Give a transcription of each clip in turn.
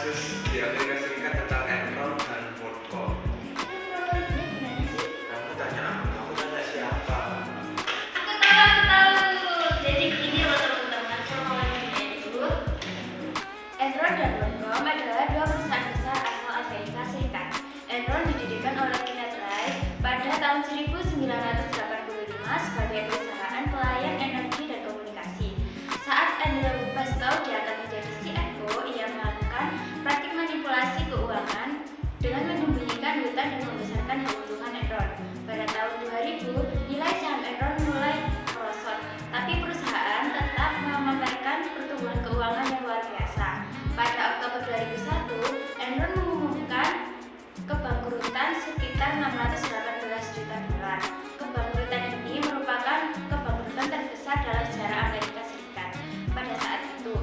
kasus di Amerika Serikat tentang Enron dan WorldCom. Kronologinya gimana sih? Kamu tanya siapa? Aku tahu. Jadi gini loh teman-teman, kronologinya itu Enron dan WorldCom adalah dua perusahaan besar asal Amerika Serikat. Enron didirikan oleh Kenneth Wright pada tahun 1985 sebagai perusahaan pelayan energi dan komunikasi. Saat Andrew Bastow diangkat menjadi CFO, ia melakukan praktik manipulasi keuangan dengan menyembunyikan hutang dan membesarkan keuntungan Enron. Pada tahun 2000, nilai saham Enron mulai merosot, tapi perusahaan tetap memamerkan pertumbuhan keuangan yang luar biasa. Pada Oktober 2001, Enron mengumumkan kebangkrutan sekitar 618 juta dolar. Kebangkrutan ini merupakan kebangkrutan terbesar dalam sejarah Amerika Serikat pada saat itu.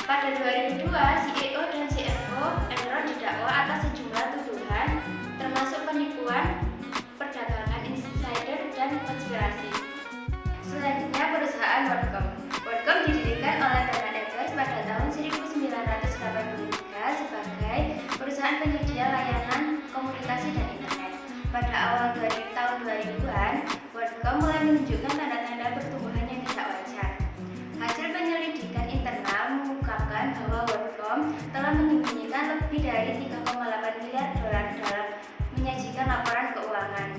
Pada 2002, CEO dan CFO Enron didakwa atas sejumlah tuduhan, termasuk penipuan, perdagangan insider, dan konspirasi. Selanjutnya, perusahaan WorldCom. WorldCom didirikan oleh Bernard Evers pada tahun 1983 sebagai perusahaan penyedia layanan komunikasi dan internet. Pada awal tahun 2000-an, WorldCom mulai menunjukkan tanda-tanda pertumbuhan yang tidak wajar. Hasil penyelidikan internal mengungkapkan bahwa WorldCom telah menyembunyikan lebih dari 3,8 miliar dolar dalam menyajikan laporan keuangan.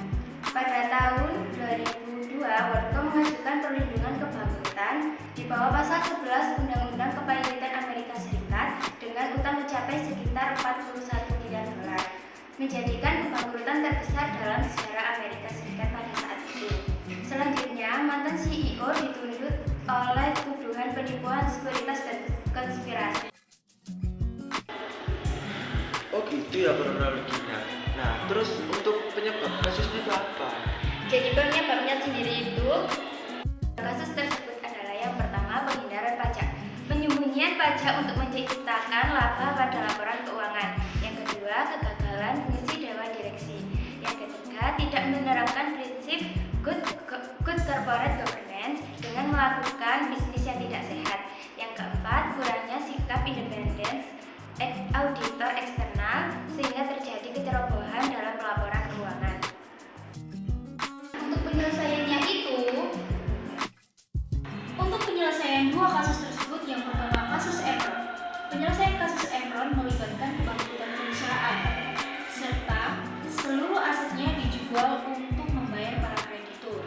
Pada tahun 2002, WorldCom mengajukan perlindungan kebangkrutan di bawah pasal 11 Undang-Undang Kepailitan Amerika Serikat dengan utang mencapai sekitar 41 miliar dolar, menjadikan kebangkrutan terbesar dalam sejarah Amerika Serikat pada saat itu. Selanjutnya, mantan CEO dituntut oleh tuduhan penipuan, sekuritas, dan konspirasi. Oh gitu ya kronologinya. Nah, terus untuk penyebab kasusnya itu apa? Jadi penyebabnya sendiri itu, kasus tersebut adalah yang pertama penghindaran pajak, penyembunyian pajak untuk menciptakan laba pada laporan keuangan. Yang kedua, kegagalan fungsi dewan direksi. Yang ketiga, tidak menerapkan prinsip good corporate governance dengan melakukan bisnis yang tidak sehat. Yang keempat, kurangnya sikap independen auditor eksternal sehingga terjadi kecerobohan dalam pelaporan keuangan. Untuk penyelesaian dua kasus tersebut, yang pertama kasus Enron. Penyelesaian kasus Enron melibatkan kebangkrutan perusahaan serta seluruh asetnya dijual untuk membayar para kreditur.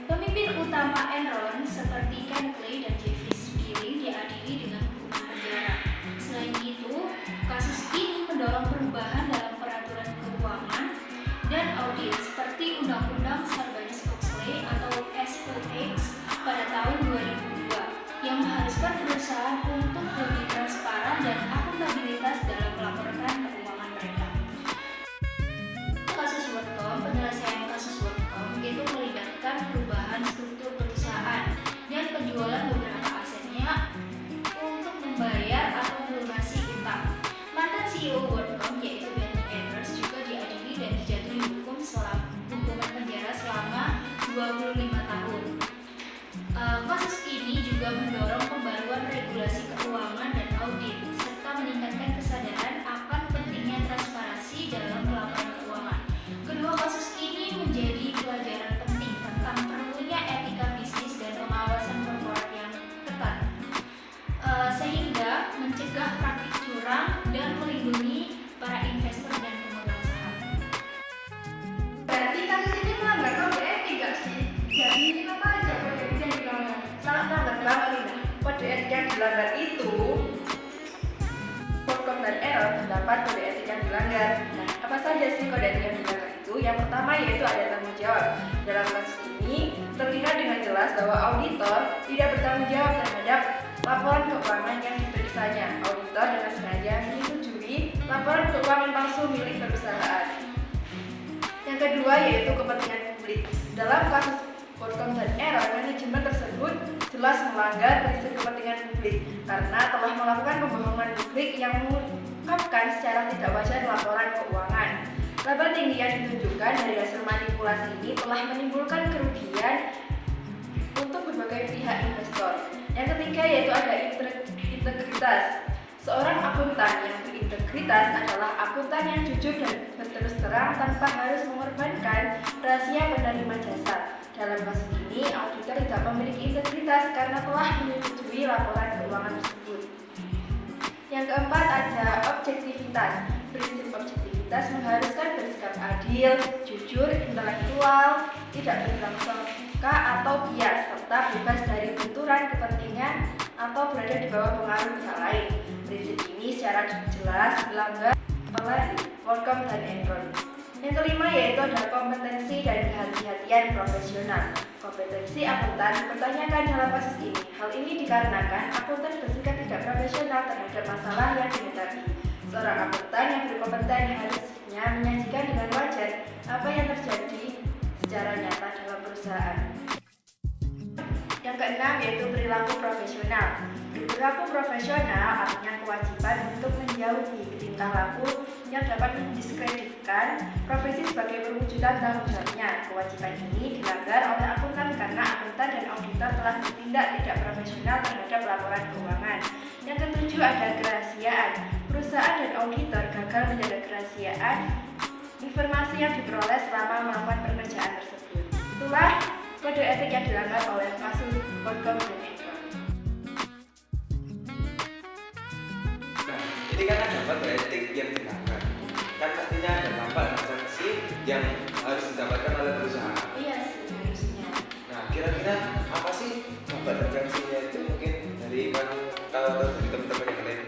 Pemimpin utama Enron seperti Ken Clay dan Jeffrey Spearing diadili dengan hukuman penjara. Selain itu, kasus ini mendorong perubahan dalam peraturan keuangan dan audit seperti Undang-Undang Sarbanes-Oxley atau SOX pada tahun 2002 yang mengharuskan perusahaan untuk lebih transparan dan akuntabilitas dalam melaporkan keuangan mereka. Kasus WorldCom, penyelesaian kasus WorldCom itu melibatkan perubahan struktur perusahaan dan penjualan beberapa asetnya untuk membayar atau melunasi utang. Mantan CEO WorldCom yaitu Bernie Evers juga diadili dan dijatuhi hukuman penjara selama 25 tahun. Kasus ini juga mendorong pembaruan regulasi keuangan dan audit serta meningkatkan kesadaran akan pentingnya transparansi dalam pelaporan keuangan. Kedua kasus ini menjadi pelajaran penting tentang perlunya etika bisnis dan pengawasan korporat yang ketat, sehingga mencegah praktik curang dan melindungi para investor dan pemegang saham. Berarti kasus ini melanggar kode etik gak sih? Jadi apa aja kode etik yang dilanggar? Sangat melanggar banget Lina. Kode etik yang dilanggar itu WorldCom dan Enron terdapat kode etik yang dilanggar. Nah, apa saja sih kode etik yang dilanggar itu? Yang pertama yaitu ada tanggung jawab. Dalam kasus ini terlihat dengan jelas bahwa auditor tidak bertanggung jawab terhadap laporan keuangan yang diperiksanya. Auditor dengan sengaja menyetujui laporan keuangan palsu milik perusahaan. Yang kedua yaitu kepentingan publik. Dalam kasus WorldCom dan Enron, manajemen tersebut jelas melanggar prinsip kepentingan publik karena telah melakukan pembohongan publik yang mengungkapkan secara tidak wajar laporan keuangan. Laba tinggi yang ditunjukkan dari hasil manipulasi ini telah menimbulkan kerugian untuk berbagai pihak investor. Yang ketiga yaitu ada integritas. Seorang akuntan integritas adalah akuntan yang jujur dan berterus terang tanpa harus mengorbankan rahasia penerima jasa. Dalam kasus ini, auditor tidak memiliki integritas karena telah menyetujui laporan keuangan tersebut. Yang keempat ada objektivitas. Prinsip objektivitas mengharuskan bersikap adil, jujur, intelektual, tidak berprasangka atau bias, serta bebas dari benturan kepentingan atau berada di bawah pengaruh pihak lain. Prinsip ini secara jelas dilanggar oleh WorldCom dan Enron. Yang kelima yaitu adalah kompetensi dan kehati-hatian profesional. Kompetensi akuntan dipertanyakan dalam kasus ini. Hal ini dikarenakan akuntan bersikap tidak profesional terhadap masalah yang dihadapi. Seorang akuntan yang berkompeten harusnya menyajikan dengan wajar apa yang terjadi secara nyata dalam perusahaan. Yang keenam yaitu perilaku profesional. Perilaku profesional artinya kewajiban untuk menjauhi tingkah laku yang dapat mendiskreditkan profesi sebagai perwujudan tanggung jawabnya. Kewajiban ini dilanggar oleh akuntan karena akuntan dan auditor telah bertindak tidak profesional terhadap laporan keuangan. Yang ketujuh ada kerahasiaan. Perusahaan dan auditor gagal menjaga kerahasiaan informasi yang diperoleh selama melakukan pekerjaan tersebut. Itulah kode etik yang dilanggar oleh kasus WorldCom dan Enron. Nah, ini kan ada kode etik yang dilanggar. Kan pastinya ada dampak transaksi yang harus didapatkan oleh perusahaan. Iya sih harusnya. Nah, kira-kira apa sih dampak transaksinya itu mungkin dari kalau dari teman-teman yang lain?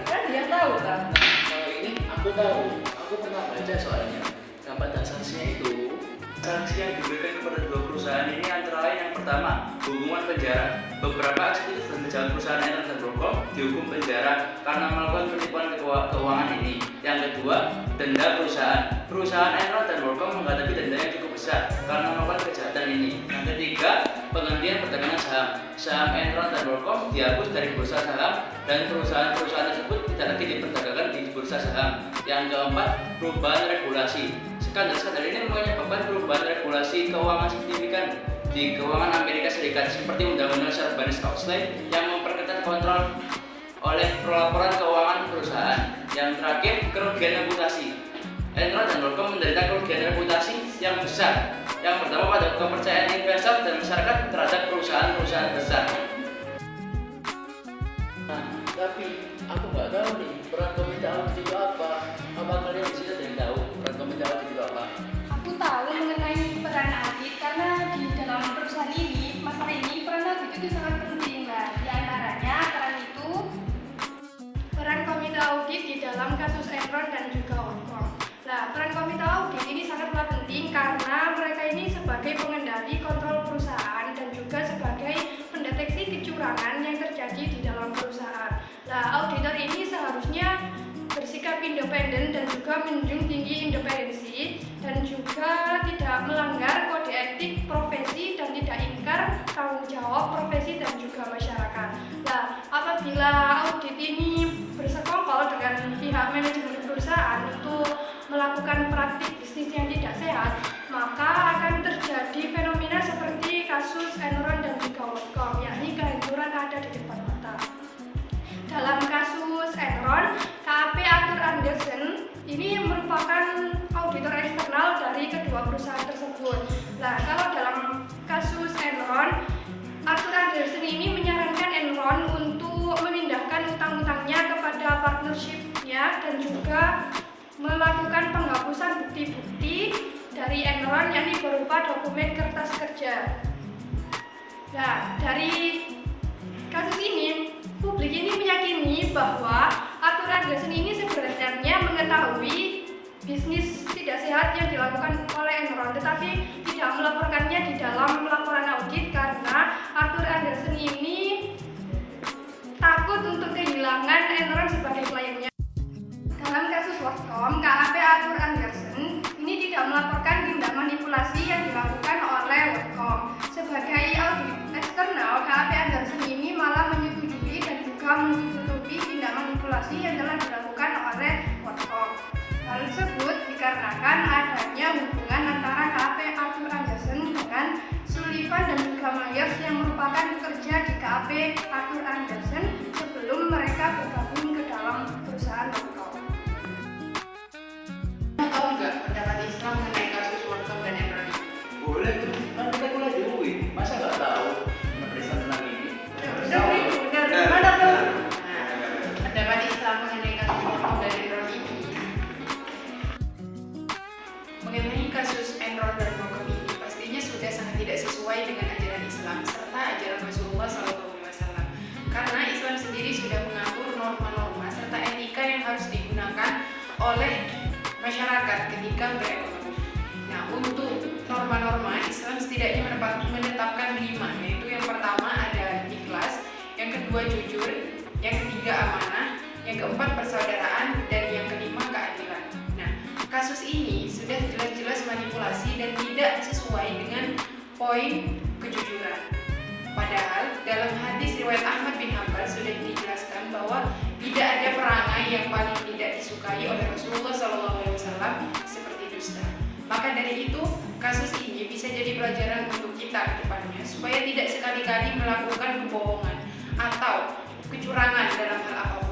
Kan dia tahu kan? Kalau ini aku tahu, aku pernah baca soalnya. Dampak transaksinya itu sanksi yang diberikan kepada dua perusahaan ini antara lain yang pertama, hukuman penjara. Beberapa eksekutif dan pejabat perusahaan Enron dan WorldCom dihukum penjara karena melakukan penipuan keuangan ini. Yang kedua, denda perusahaan. Perusahaan Enron dan WorldCom menghadapi denda yang cukup besar karena melakukan kejahatan ini. Yang ketiga, penghentian perdagangan saham. Saham Enron dan WorldCom dihapus dari bursa saham dan perusahaan-perusahaan tersebut tidak lagi diperdagangkan di bursa saham. Yang keempat, perubahan regulasi. Skandal-skandal ini menyebabkan perubahan regulasi keuangan signifikan di keuangan Amerika Serikat seperti Undang-Undang Sarbanes-Oxley yang memperketat kontrol oleh pelaporan keuangan perusahaan. Yang terakhir, kerugian reputasi. Enron dan WorldCom menderita kerugian reputasi yang besar. Yang pertama pada kepercayaan investor dan masyarakat terhadap perusahaan-perusahaan besar. Nah, tapi aku nggak tahu nih peran komite audit itu apa. Apa kalian di sini ada yang tahu peran komite audit itu apa? Aku tahu mengenai peran audit karena di dalam perusahaan ini, masalah ini peran audit itu sangat penting. Nah, di antaranya peran komite audit di dalam kasus Enron dan juga WorldCom. Nah, peran komite audit ini sangatlah penting karena mereka ini sebagai pengendali kontrol perusahaan dan juga sebagai pendeteksi kecurangan yang terjadi di dalam perusahaan. Nah, auditor ini seharusnya bersikap independen dan juga menjunjung tinggi independensi dan juga tidak melanggar kode etik profesi dan tidak ingkar tanggung jawab profesi dan juga masyarakat. Nah, apabila audit ini bersekongkol dengan pihak manajemen perusahaan untuk melakukan praktik bisnis yang tidak sehat, maka akan terjadi fenomena seperti kasus Enron dan juga WorldCom, yakni kehancuran ada di depan mata. Dalam kasus Enron, KAP Arthur Andersen ini merupakan auditor eksternal dari kedua perusahaan tersebut. Nah, kalau dalam kasus Enron, Arthur Andersen ini menyarankan Enron untuk memindahkan utang-utangnya kepada partnership-nya dan juga melakukan penghapusan bukti-bukti dari Enron yakni berupa dokumen kertas kerja. Nah, dari kasus ini, publik ini meyakini bahwa Arthur Andersen ini sebenarnya mengetahui bisnis tidak sehat yang dilakukan oleh Enron, tetapi tidak melaporkannya di dalam laporan audit karena Arthur Andersen ini takut untuk kehilangan Enron sebagai kliennya. Dalam kasus WorldCom, KAP Arthur Andersen ini tidak melaporkan tindak manipulasi yang dilakukan oleh WorldCom. Sebagai audit eksternal, KAP Andersen ini malah menyetujui dan juga menutupi tindak manipulasi yang telah dilakukan oleh WorldCom. Hal tersebut dikarenakan adanya hubungan antara KAP Arthur Andersen dengan Sullivan dan juga Myers yang merupakan pekerja di KAP Arthur Andersen sebelum mereka bergabung ke dalam perusahaan WorldCom. Rasulullah SAW. Karena Islam sendiri sudah mengatur norma-norma serta etika yang harus digunakan oleh masyarakat ketika berekonomi. Nah, untuk norma-norma Islam setidaknya menetapkan 5, yaitu yang pertama ada ikhlas, yang kedua jujur, yang ketiga amanah, yang keempat persaudaraan, dan yang kelima keadilan. Nah, kasus ini sudah jelas-jelas manipulasi dan tidak sesuai dengan poin kejujuran. Padahal dalam hadis riwayat Ahmad bin Hanbal sudah dijelaskan bahwa tidak ada perangai yang paling tidak disukai oleh Rasulullah SAW seperti dusta. Maka dari itu, kasus ini bisa jadi pelajaran untuk kita ke depannya supaya tidak sekali-kali melakukan kebohongan atau kecurangan dalam hal apapun.